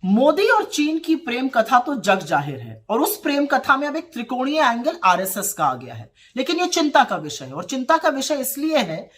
मोदी और चीन की प्रेम कथा तो जग जाहिर है और उस प्रेम कथा में अब एक त्रिकोणीय एंगल आरएसएस का आ गया है। लेकिन यह चिंता का विषय है और चिंता का विषय इसलिए है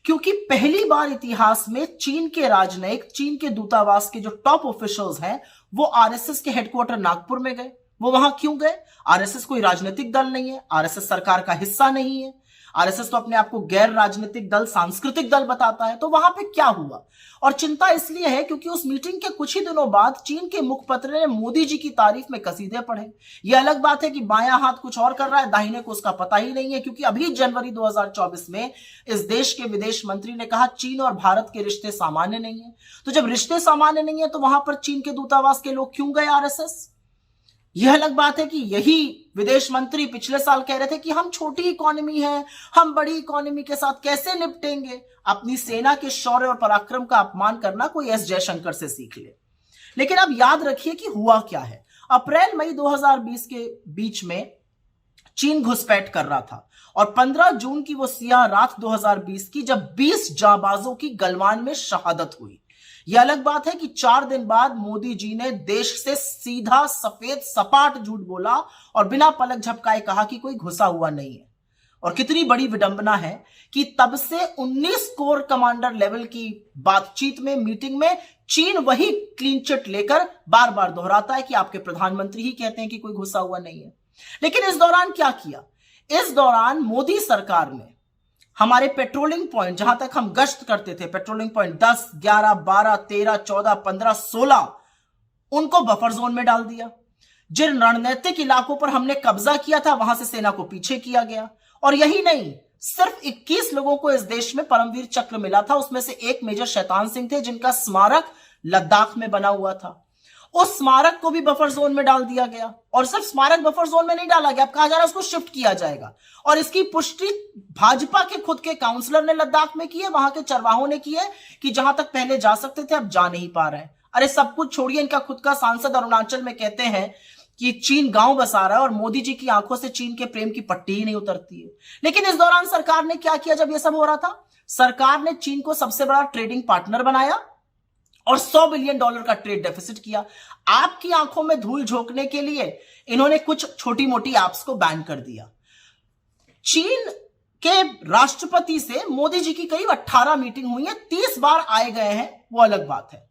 क्योंकि पहली बार इतिहास में चीन के राजनयिक, चीन के दूतावास के जो टॉप ऑफिशियल्स हैं, वो आरएसएस के हेडक्वार्टर नागपुर में गए। वो वहां क्यों गए? आरएसएस कोई राजनीतिक दल नहीं है, आरएसएस सरकार का हिस्सा नहीं है, आरएसएस तो अपने आप को गैर राजनीतिक दल, सांस्कृतिक दल बताता है। तो वहां पे क्या हुआ? और चिंता इसलिए है क्योंकि उस मीटिंग के कुछ ही दिनों बाद चीन के मुखपत्र ने मोदी जी की तारीफ में कसीदे पढ़े। यह अलग बात है कि बायां हाथ कुछ और कर रहा है, दाहिने को उसका पता ही नहीं है, क्योंकि अभी जनवरी 2024 में इस देश के विदेश मंत्री ने कहा चीन और भारत के रिश्ते सामान्य नहीं है। तो जब रिश्ते सामान्य नहीं है तो वहां पर चीन के दूतावास के लोग क्यों गए आरएसएस? यह अलग बात है कि यही विदेश मंत्री पिछले साल कह रहे थे कि हम छोटी इकोनॉमी है, हम बड़ी इकोनॉमी के साथ कैसे निपटेंगे। अपनी सेना के शौर्य और पराक्रम का अपमान करना कोई एस जयशंकर से सीख ले। लेकिन अब याद रखिए कि हुआ क्या है। अप्रैल मई 2020 के बीच में चीन घुसपैठ कर रहा था और 15 जून की वो सियाह रात 2020 की, जब 20 जांबाजों की गलवान में शहादत हुई। यह अलग बात है कि 4 दिन बाद मोदी जी ने देश से सीधा सफेद सपाट झूठ बोला और बिना पलक झपकाए कहा कि कोई घुसा हुआ नहीं है। और कितनी बड़ी विडंबना है कि तब से 19 कोर कमांडर लेवल की बातचीत में, मीटिंग में चीन वही क्लीन चिट लेकर बार बार दोहराता है कि आपके प्रधानमंत्री ही कहते हैं कि कोई घुसा हुआ नहीं है। लेकिन इस दौरान क्या किया? इस दौरान मोदी सरकार ने हमारे पेट्रोलिंग पॉइंट, जहां तक हम गश्त करते थे, पेट्रोलिंग पॉइंट 10, 11, 12, 13, 14, 15, 16, उनको बफर जोन में डाल दिया। जिन रणनीतिक इलाकों पर हमने कब्जा किया था वहां से सेना को पीछे किया गया। और यही नहीं, सिर्फ 21 लोगों को इस देश में परमवीर चक्र मिला था। उसमें से एक मेजर शैतान सिंह थे जिनका स्मारक लद्दाख में बना हुआ था। उस स्मारक को भी बफर जोन में डाल दिया गया। और सिर्फ स्मारक बफर जोन में नहीं डाला गया, अब कहा जा रहा है उसको शिफ्ट किया जाएगा। और इसकी पुष्टि भाजपा के खुद के काउंसलर ने लद्दाख में की है, वहां के चरवाहों ने की है कि जहां तक पहले जा सकते थे अब जा नहीं पा रहे हैं। अरे सब कुछ छोड़िए, इनका खुद का सांसद अरुणाचल में कहते हैं कि चीन गांव बसा रहा है और मोदी जी की आंखों से चीन के प्रेम की पट्टी ही नहीं उतरती है। लेकिन इस दौरान सरकार ने क्या किया? जब यह सब हो रहा था, सरकार ने चीन को सबसे बड़ा ट्रेडिंग पार्टनर बनाया और $100 बिलियन का ट्रेड डेफिसिट किया। आपकी आंखों में धूल झोंकने के लिए इन्होंने कुछ छोटी मोटी ऐप्स को बैन कर दिया। चीन के राष्ट्रपति से मोदी जी की करीब 18 मीटिंग हुई है, 30 बार आए गए हैं, वो अलग बात है।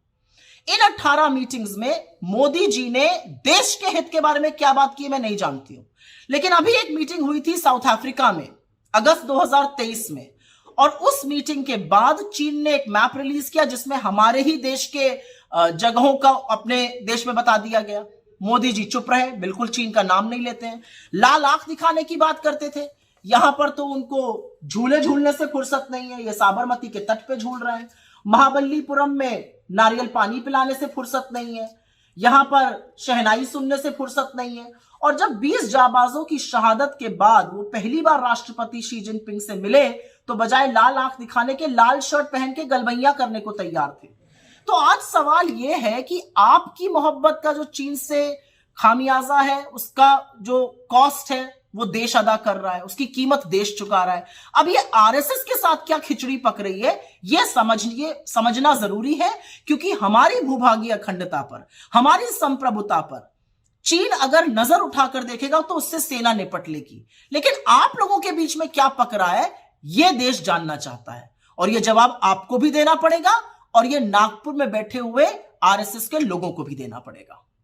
इन 18 मीटिंग्स में मोदी जी ने देश के हित के बारे में क्या बात की मैं नहीं जानती हूं। लेकिन अभी एक मीटिंग हुई थी साउथ अफ्रीका में अगस्त 2023 में, और उस मीटिंग के बाद चीन ने एक मैप रिलीज किया जिसमें हमारे ही देश के जगहों का अपने देश में बता दिया गया। मोदी जी चुप रहे, बिल्कुल चीन का नाम नहीं लेते हैं। लाल आंख दिखाने की बात करते थे, यहां पर तो उनको झूले झूलने से फुर्सत नहीं है, ये साबरमती के तट पे झूल रहे हैं। महाबलीपुरम में नारियल पानी पिलाने से फुर्सत नहीं है, यहां पर शहनाई सुनने से फुर्सत नहीं है। और जब 20 जाबाजों की शहादत के बाद वो पहली बार राष्ट्रपति शी जिनपिंग से मिले तो बजाय लाल आंख दिखाने के लाल शर्ट पहन के गलबैया करने को तैयार थे। तो आज सवाल यह है कि आपकी मोहब्बत का जो चीन से खामियाजा है, उसका जो कॉस्ट है वो देश अदा कर रहा है, उसकी कीमत देश चुका रहा है। अब ये आरएसएस के साथ क्या खिचड़ी पक रही है ये समझना जरूरी है, क्योंकि हमारी भूभागीय अखंडता पर, हमारी संप्रभुता पर चीन अगर नजर उठाकर देखेगा तो उससे सेना निपट लेगी। लेकिन आप लोगों के बीच में क्या पक रहा है यह देश जानना चाहता है, और यह जवाब आपको भी देना पड़ेगा और यह नागपुर में बैठे हुए आरएसएस के लोगों को भी देना पड़ेगा।